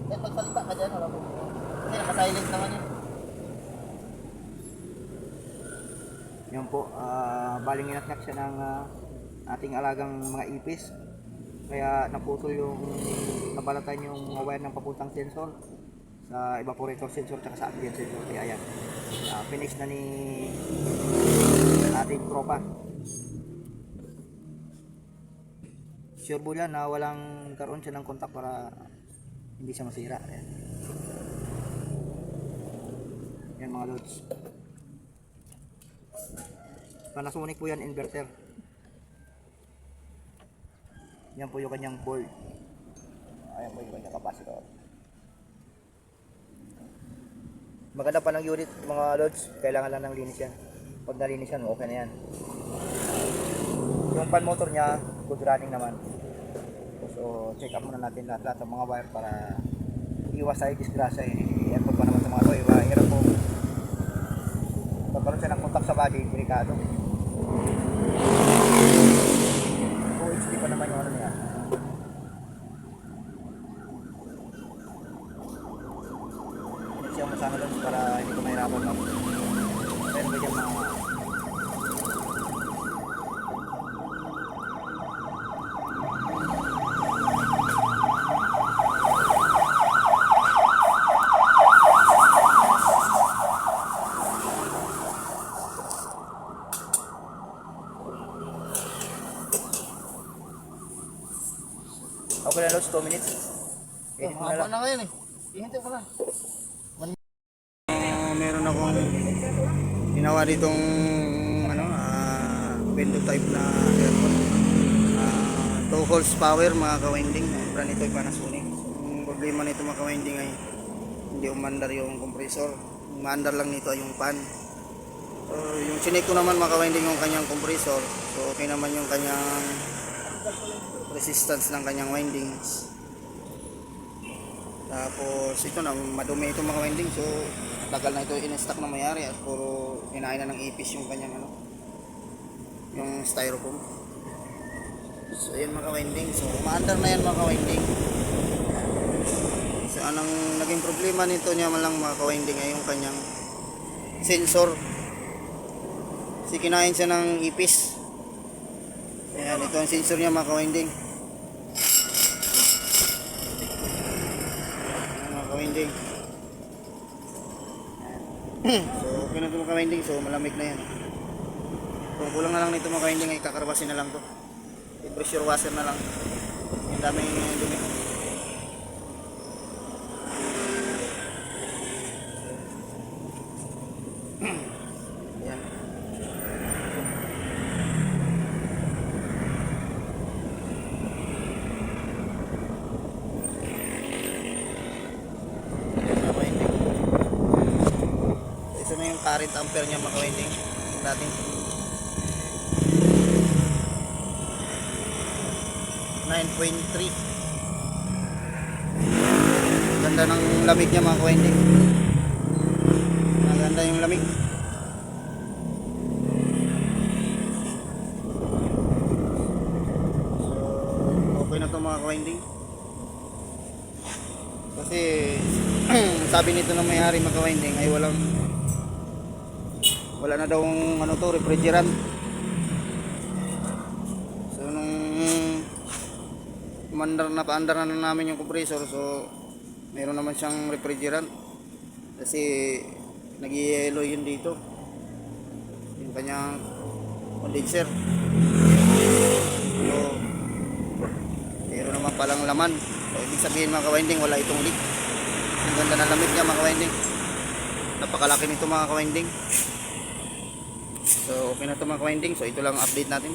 Eh, pagsalita ka dyan, wala po. Kasi naka-silent naman yun. Yan po, baling inatnak siya ng ating alagang mga ipis. Kaya naputol yung nabalatan yung wire ng papuntang sensor sa evaporator sensor at sa ambient sensor. Kaya yan, finish na ni ating tropa. Sure po yan na walang karoon siya ng kontak para hindi siya masira. Ayan, yan mga loads. Panasonic po yan, inverter. Yan po yung kanyang board. Ayan po yung kanyang capacitor. Maganda pa ng unit mga loads. Kailangan lang ng linis yan. Pag nalinis yan, okay na yan. Yung fan motor niya, good running naman. So check up muna natin lahat ng mga wire para iwas tayo disgrasya. Yan po pa naman sa mga to. Hirap po pagkaroon siya ng kontak sa body, delikado. 2 HD pa naman yung ano niya. Hindi siya masama doon para hindi ko mahirapan lang. Pero bigyan mga okay na loads, 2 minutes. Edit mo na Haba lang. na ngayon eh. Ihintay ko lang. Meron akong ginawa ditong ano, window type na aircon. 2 horsepower mga ka-winding. Brand nito ay Panasonic. Yung problema nito mga ka-winding ay hindi umandar yung compressor. Umandar lang nito ay yung fan. So, yung chinek ko naman mga ka-winding yung kanyang compressor. So okay naman yung kanyang resistance ng kanyang windings. Tapos ito na, madumi ito mga winding. So tagal na ito in-stock na mayari at puro kinain na ng ipis yung kanyang ano, yung styrofoam. So yun mga winding. So umaandar na yan mga winding. So anong naging problema nito niya malang mga winding ay yung kanyang sensor. Kasi kinain siya ng ipis. Ayan, ito ang sensor niya mga winding. Winding. So okay na ito mga winding. So malamig na yan. Kung kulang na lang nito mga winding ay kakarbasin na lang to. I-pressure washer na lang. Yung daming dumi. Yan. Current ampere niya mga winding dating 9.3. Ganda ng lamig niya mga winding. Maganda yung lamig. So okay na to mga winding. Kasi sabi nito ng may-ari mga winding ay wala na daw ano to, refrigerant. So nung paandar na namin yung compressor, so meron naman siyang refrigerant kasi nag-yellow yun dito yung kanyang condenser. So meron naman palang laman. So ibig sabihin mga ka-winding, wala itong leak. Ang ganda ng lamig niya mga ka-winding. Napakalaki nito mga ka-winding. So okay na ito mga ka-winding. So ito lang update natin.